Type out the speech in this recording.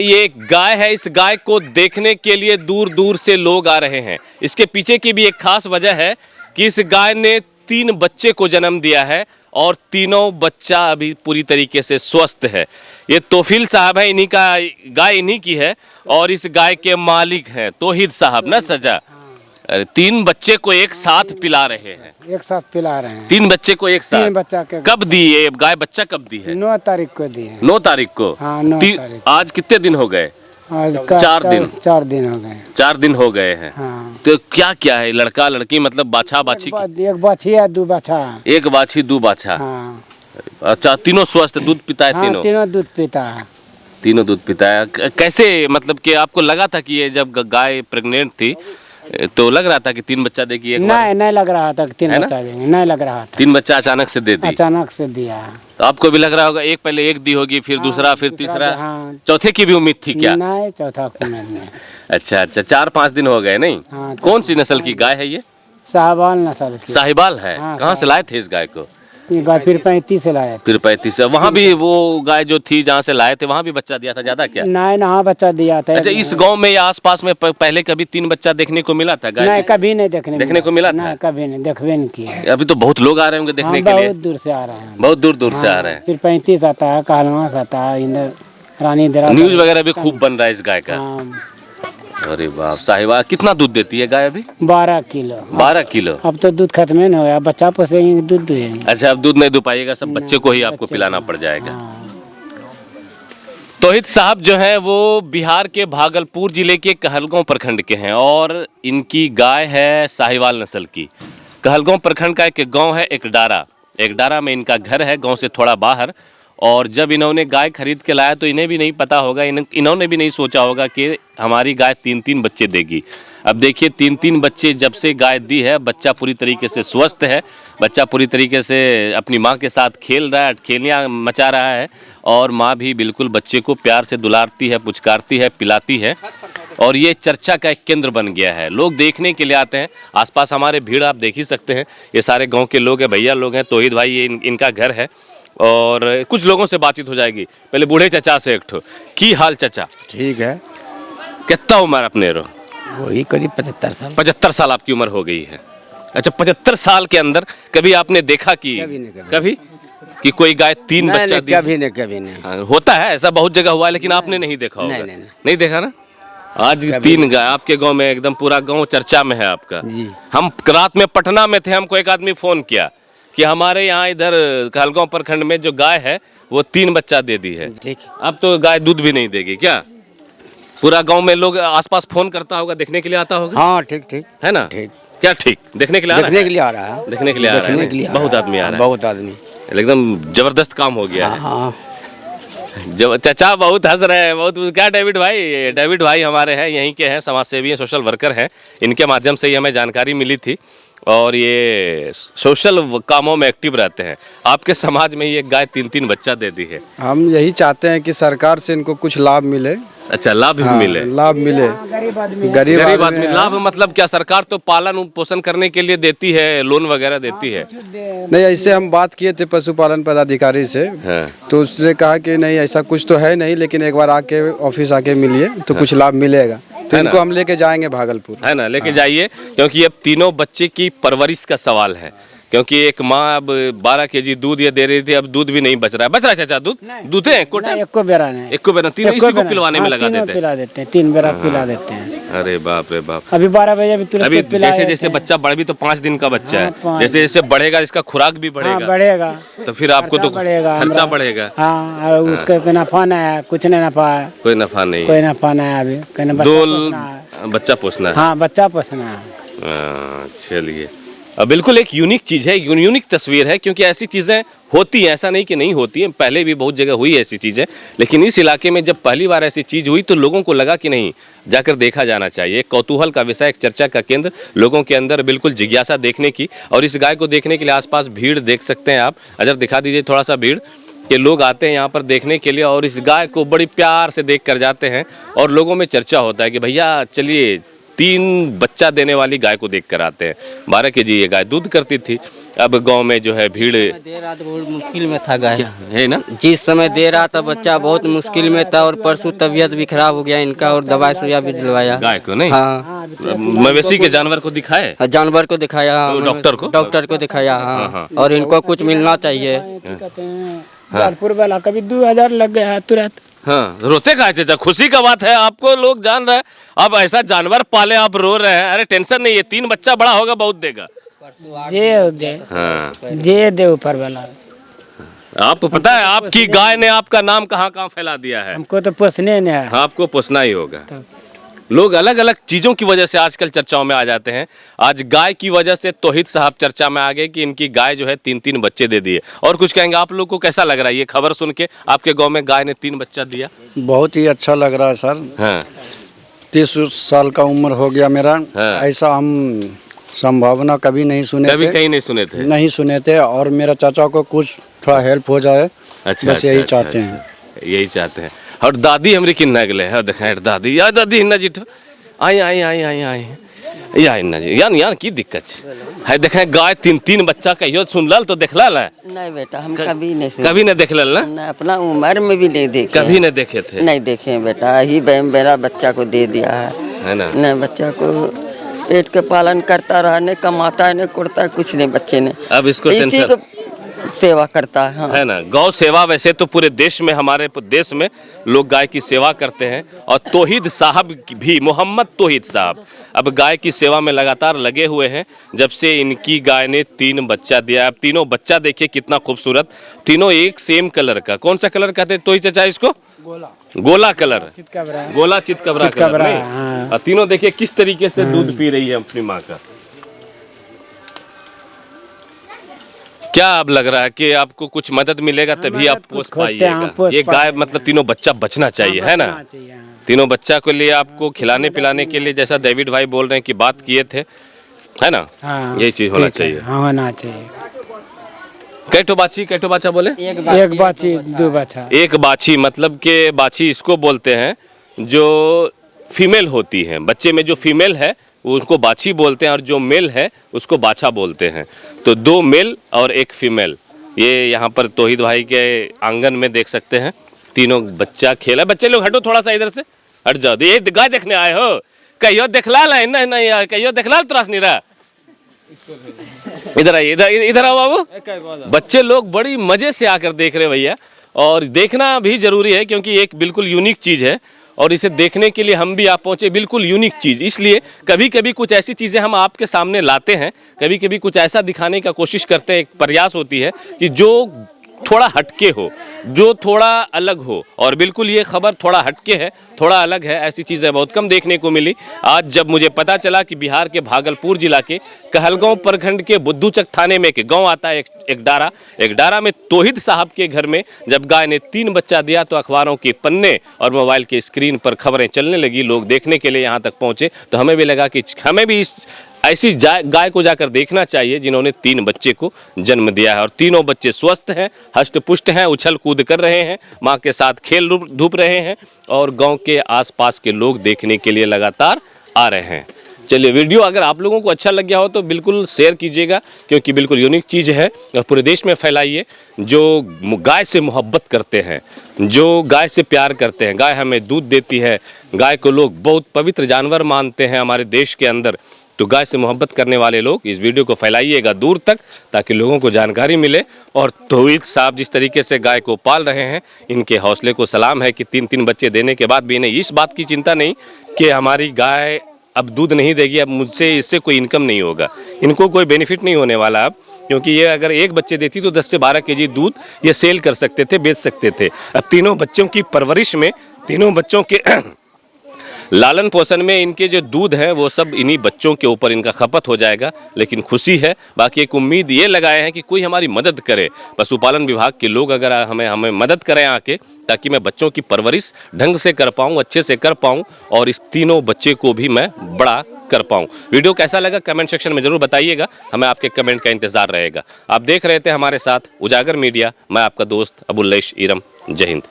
ये एक गाय है, इस गाय को देखने के लिए दूर दूर से लोग आ रहे हैं। इसके पीछे की भी एक खास वजह है कि इस गाय ने 3 बच्चे को जन्म दिया है और तीनों बच्चा अभी पूरी तरीके से स्वस्थ है। ये तोफिल साहब है, इन्हीं का गाय इन्हीं की है और इस गाय के मालिक हैं तोहिद साहब ना सजा। 3 बच्चे को एक साथ पिला रहे हैं। एक साथ पिला रहे हैं 3 बच्चे को एक साथ। 3 बच्चा के कब दी ये गाय, बच्चा कब दी है? 9 तारीख को दी है। 9 तारीख को। हाँ, 9 तारीख। आज कितने दिन हो गए? आज 4 दिन। 4 दिन हो गए। 4 दिन हो गए हैं। हाँ। तो क्या क्या है, लड़का लड़की मतलब बाछा बाछी? एक बाछी है, 2 बाछा। एक बाछी 2 बाछा। हाँ। अच्छा, तीनों स्वस्थ, दूध पिता है? हाँ, तीनों दूध पीता है। तीनों दूध पिता है। कैसे, मतलब कि आपको लगा था कि ये जब गाय प्रेग्नेंट थी तो लग रहा था कि 3 बच्चा देगी एक बार? नहीं लग रहा था कि 3 बच्चा देंगे, नहीं लग रहा था। 3 बच्चा अचानक से दे दी? अचानक से दिया। तो आपको भी लग रहा होगा, एक पहले एक दी होगी, फिर दूसरा, फिर तीसरा। हाँ। चौथे की भी उम्मीद थी क्या? नहीं, चौथा की उम्मीद नहीं। अच्छा, 4-5 दिन हो गए नहीं? हाँ, कौन सी नस्ल की गाय है ये? साहिवाल नस्ल की। साहिवाल है। हाँ, कहाँ से लाए थे इस गाय को? ये गाय फिर 35 से लाया था। फिर 35 से। वहाँ भी वो गाय जो थी जहाँ से लाए थे वहाँ भी बच्चा दिया था ज्यादा क्या? नहीं, हाँ बच्चा दिया था। अच्छा, इस गांव में या आसपास में पहले कभी 3 बच्चा देखने को मिला था गाय? नहीं, कभी नहीं देखने को मिला था? नहीं, कभी नहीं, देखवे नहीं किया। अभी तो बहुत लोग आ रहे होंगे देखने के लिए। बहुत दूर से आ रहे हैं। बहुत दूर दूर से आ रहे हैं। फिर 35 आता है, कहलवास आता है, इधर रानी दरा। न्यूज वगैरह भी खूब बन रहा है इस गाय का। हाँ। अरे बाप, साहिवाल कितना दूध देती है गाय अभी? 12 किलो। 12 किलो। अब तो दूध खत्म नहीं हो गया, बच्चा पोसेंगे दूध देंगे। अच्छा, अब दूध नहीं दे पाइएगा, सब बच्चे को ही आपको पिलाना पड़ जाएगा। तोहिद साहब जो है वो बिहार के भागलपुर जिले के कहलगांव प्रखंड के हैं और इनकी गाय है साहिवाल नस्ल की। कहलगांव प्रखंड का एक गांव है एकडारा। एकडारा में इनका घर है, गांव से थोड़ा बाहर। और जब इन्होंने गाय खरीद के लाया तो इन्हें भी नहीं पता होगा, इन्होंने भी नहीं सोचा होगा कि हमारी गाय 3-3 बच्चे देगी। अब देखिए, 3-3 बच्चे जब से गाय दी है, बच्चा पूरी तरीके से स्वस्थ है, बच्चा पूरी तरीके से अपनी माँ के साथ खेल रहा है, खेलियाँ मचा रहा है और माँ भी बिल्कुल बच्चे को प्यार से दुलारती है, पुचकारती है, पिलाती है और ये चर्चा का एक केंद्र बन गया है। लोग देखने के लिए आते हैं। आसपास हमारे भीड़ आप देख ही सकते हैं, ये सारे गाँव के लोग हैं, भैया लोग हैं। तोहिद भाई ये इनका घर है और कुछ लोगों से बातचीत हो जाएगी। पहले बूढ़े चचा से एक ठो, की हाल चचा? ठीक है। कितना उम्र अपने रो? वही करीब 75 साल। 75 साल आपकी उम्र हो गई है। अच्छा, 75 साल के अंदर कभी आपने देखा कि कभी कि कोई गाय 3 बच्चा दी? कभी नहीं। होता है ऐसा, बहुत जगह हुआ है, लेकिन आपने नहीं देखा होगा। नहीं देखा ना? आज 3 गाय आपके गांव में, एकदम पूरा गांव चर्चा में है आपका जी। हम रात में पटना में थे, हमको एक आदमी फोन किया कि हमारे यहाँ इधर कहलगांव प्रखंड में जो गाय है वो 3 बच्चा दे दी है। ठीक। अब तो गाय दूध भी नहीं देगी क्या? पूरा गांव में लोग आसपास फोन करता होगा, देखने के लिए आता होगा? हाँ, ठीक है ना? ठीक। क्या ठीक? देखने के लिए आ रहा है? देखने के लिए आ रहा है। देखने के लिए आ रहा है। बहुत आदमी आ रहा है। बहुत आदमी। एकदम जबरदस्त काम हो गया है। हाँ। जब चचा बहुत हंस रहे हैं, बहुत। क्या डेविड भाई हमारे हैं, यहीं के हैं, समाज सेवी हैं, सोशल वर्कर हैं। इनके माध्यम से ही हमें जानकारी मिली थी और ये सोशल कामों में एक्टिव रहते हैं। आपके समाज में ही एक गाय 3-3 बच्चा दे दी है। हम यही चाहते हैं कि सरकार से इनको कुछ लाभ मिले। अच्छा, लाभ भी मिले? लाभ मिले। गरीब आदमी। लाभ मतलब क्या? सरकार तो पालन पोषण करने के लिए देती है, लोन वगैरह देती है। नहीं, ऐसे हम बात किए थे पशुपालन पदाधिकारी से। हाँ। तो उसने कहा कि नहीं, ऐसा कुछ तो है नहीं, लेकिन एक बार आके ऑफिस आके मिलिए तो कुछ लाभ मिलेगा। तो इनको हम लेके जाएंगे भागलपुर, है ना? लेके जाइए, क्योंकि अब तीनों बच्चे की परवरिश का सवाल है। क्योंकि एक माँ अब 12 केजी दूध ये दे रही थी, अब दूध भी नहीं बच रहा है। चाचा दूध है? एको बेरा नहीं, एको बेरा। तीनों इसी को पिलवाने में लगा देते हैं। 3 बेरा पिला देते हैं। अरे बाप रे बाप। अभी 12 बजे अभी जैसे जैसे बच्चा बढ़ भी तो 5 दिन का बच्चा है, जैसे जैसे बढ़ेगा इसका खुराक भी बढ़ेगा, तो फिर आपको तो खर्चा बढ़ेगा। हाँ, और उसका नफा नहीं है, कुछ नहीं नफा है। कोई नफा नहीं, कोई नफा नहीं है। अभी 2 बच्चा पोसना है। हाँ, बच्चा पोसना है। चलिए, बिल्कुल एक यूनिक चीज़ है, यूनिक तस्वीर है, क्योंकि ऐसी चीज़ें होती हैं, ऐसा नहीं कि नहीं होती हैं। पहले भी बहुत जगह हुई ऐसी चीज़ें, लेकिन इस इलाके में जब पहली बार ऐसी चीज़ हुई तो लोगों को लगा कि नहीं, जाकर देखा जाना चाहिए। एक कौतूहल का विषय, एक चर्चा का केंद्र, लोगों के अंदर बिल्कुल जिज्ञासा देखने की। और इस गाय को देखने के लिए आसपास भीड़ देख सकते हैं आप। अगर दिखा दीजिए थोड़ा सा भीड़, के लोग आते हैं यहाँ पर देखने के लिए और इस गाय को बड़ी प्यार से देख कर जाते हैं। और लोगों में चर्चा होता है कि भैया चलिए 3 बच्चा देने वाली गाय को देख कर आते हैं। 12 केजी ये गाय दूध करती थी। अब गांव में जो है भीड़ देर रात बहुत मुश्किल में था गाय, है ना। जिस समय दे रहा था बच्चा बहुत मुश्किल में था, और परसों तबीयत भी खराब हो गया इनका, और दवाई सुइया भी दिलवाया। गाय को नहीं, हाँ, मवेशी के जानवर को दिखाए, जानवर को दिखाया, हाँ, डॉक्टर को दिखाया, हाँ, और इनको कुछ मिलना चाहिए। कहते हैं जयपुर वाला कभी 2000 लग गया है तुरंत। हाँ, रोते का है चाचा, खुशी का बात है, आपको लोग जान रहे हैं, अब ऐसा जानवर पाले आप रो रहे हैं। अरे टेंशन नहीं है, 3 बच्चा बड़ा होगा बहुत देगा। जे दे, हाँ, जे दे ऊपर वाला। आपको पता है आपकी गाय ने आपका नाम कहाँ कहाँ फैला दिया है। हमको तो पोसने ने है। हाँ, आपको पोसना ही होगा। लोग अलग अलग चीजों की वजह से आजकल चर्चाओं में आ जाते हैं। आज गाय की वजह से तौहीद साहब चर्चा में आ गए कि इनकी गाय जो है 3-3 बच्चे दे दिए। और कुछ कहेंगे, आप लोग को कैसा लग रहा है ये खबर सुन के, आपके गांव में गाय ने 3 बच्चा दिया? बहुत ही अच्छा लग रहा है सर। हाँ, 30 साल का उम्र हो गया मेरा। हाँ। ऐसा हम संभावना कभी नहीं सुने कभी थे, कहीं नहीं सुने थे। नहीं सुने थे। और मेरा चाचा को कुछ थोड़ा हेल्प हो जाए, बस यही चाहते हैं। यही चाहते हैं। और दादी हमारी किन्ना गले है, देखें दादी, या दादी हिन्ना जी तो आई आई आई आई आई या हिन्ना जी, यार यार की दिक्कत है, देखें गाय 3-3 बच्चा कहियो सुन लल तो देख लल है? नहीं बेटा, हम कभी नहीं सुने, कभी नहीं देख लल ना? नहीं, अपना उम्र में भी नहीं देखे, कभी नहीं देखे थे? नहीं देखे बेटा, ही मेरा बच्चा को दे दिया है ना। नहीं, बच्चा को पेट के पालन करता रहा, नहीं कमाता है, नहीं कुड़ता है, कुछ नहीं बच्चे ने। अब इसको इसी टेंशन को सेवा करता है। हाँ। है ना। गौ सेवा वैसे तो पूरे देश में, हमारे देश में लोग गाय की सेवा करते हैं। और तौहीद साहब भी, मोहम्मद तौहीद साहब अब गाय की सेवा में लगातार लगे हुए हैं जब से इनकी गाय ने 3 बच्चा दिया। अब तीनों बच्चा देखिए कितना खूबसूरत, तीनों एक सेम कलर का। कौन सा कलर कहते हैं तौहीद चाचा इसको? गोला कलर, गोला चितकबरा कलर नहीं? हाँ। और तीनों देखिए किस तरीके से दूध पी रही है अपनी माँ का। क्या अब लग रहा है कि आपको कुछ मदद मिलेगा तभी आप पोस पाइएगा? ये गाय मतलब तीनों बच्चा बचना चाहिए, है ना? तीनों बच्चा के लिए आपको खिलाने पिलाने के लिए, जैसा डेविड भाई बोल रहे हैं कि बात किए थे, है ना? हाँ, यही चीज होना चाहिए। हाँ, होना चाहिए। कैठो बाछी बोले? एक बाछी 2 बच्चा। एक बाछी मतलब के बाछी इसको बोलते हैं जो फीमेल होती है। बच्चे में जो फीमेल है उसको बाछी बोलते हैं, और जो मेल है उसको बाछा बोलते हैं। तो 2 मेल और 1 फीमेल, ये यहाँ पर तौहीद भाई के आंगन में देख सकते हैं। तीनों बच्चा खेला। बच्चे लोग हटो थोड़ा सा, इधर से हट जाओ। ये गाय देखने आए हो? कहियो देखला ला, नहीं कहियो देखला त्रास नहीं रहा। इधर आइए, इधर आओ बाबू। बच्चे लोग बड़ी मजे से आकर देख रहे भैया, और देखना भी जरूरी है क्योंकि एक बिल्कुल यूनिक चीज है, और इसे देखने के लिए हम भी आप पहुंचे। बिल्कुल यूनिक चीज़, इसलिए कभी कभी कुछ ऐसी चीज़ें हम आपके सामने लाते हैं, कभी कभी कुछ ऐसा दिखाने का कोशिश करते हैं। एक प्रयास होती है कि जो थोड़ा हटके हो, जो थोड़ा अलग हो, और बिल्कुल ये खबर थोड़ा हटके है, थोड़ा अलग है। ऐसी चीज़ें बहुत कम देखने को मिली। आज जब मुझे पता चला कि बिहार के भागलपुर जिला के कहलगांव प्रखंड के बुद्धूचक थाने में एक गांव आता है, एक डारा में तौहीद साहब के घर में जब गाय ने 3 बच्चा दिया, तो अखबारों के पन्ने और मोबाइल के स्क्रीन पर खबरें चलने लगी। लोग देखने के लिए यहाँ तक पहुँचे, तो हमें भी लगा कि हमें भी इस ऐसी गाय को जाकर देखना चाहिए जिन्होंने 3 बच्चे को जन्म दिया है। और तीनों बच्चे स्वस्थ हैं, हष्ट पुष्ट हैं, उछल कूद कर रहे हैं, माँ के साथ खेल धूप रहे हैं, और गांव के आसपास के लोग देखने के लिए लगातार आ रहे हैं। चलिए, वीडियो अगर आप लोगों को अच्छा लग गया हो तो बिल्कुल शेयर कीजिएगा, क्योंकि बिल्कुल यूनिक चीज़ है, और पूरे देश में फैलाइए। जो गाय से मोहब्बत करते हैं, जो गाय से प्यार करते हैं, गाय हमें दूध देती है, गाय को लोग बहुत पवित्र जानवर मानते हैं हमारे देश के अंदर, तो गाय से मोहब्बत करने वाले लोग इस वीडियो को फैलाइएगा दूर तक, ताकि लोगों को जानकारी मिले। और तौहीद साहब जिस तरीके से गाय को पाल रहे हैं, इनके हौसले को सलाम है कि 3-3 बच्चे देने के बाद भी इन्हें इस बात की चिंता नहीं कि हमारी गाय अब दूध नहीं देगी, अब मुझसे इससे कोई इनकम नहीं होगा, इनको कोई बेनिफिट नहीं होने वाला अब, क्योंकि ये अगर 1 बच्चे देती तो 10 से 12 केजी दूध ये सेल कर सकते थे, बेच सकते थे। अब तीनों बच्चों की परवरिश में, तीनों बच्चों के लालन पोषण में इनके जो दूध है वो सब इन्हीं बच्चों के ऊपर इनका खपत हो जाएगा। लेकिन खुशी है, बाकी एक उम्मीद ये लगाए हैं कि कोई हमारी मदद करे, पशुपालन विभाग के लोग अगर हमें मदद करें आके, ताकि मैं बच्चों की परवरिश ढंग से कर पाऊँ, अच्छे से कर पाऊँ, और इस तीनों बच्चे को भी मैं बड़ा कर पाऊँ। वीडियो कैसा लगा कमेंट सेक्शन में जरूर बताइएगा, हमें आपके कमेंट का इंतजार रहेगा। आप देख रहे थे हमारे साथ उजागर मीडिया, मैं आपका दोस्त अबुल लैश ईरम। जय हिंद।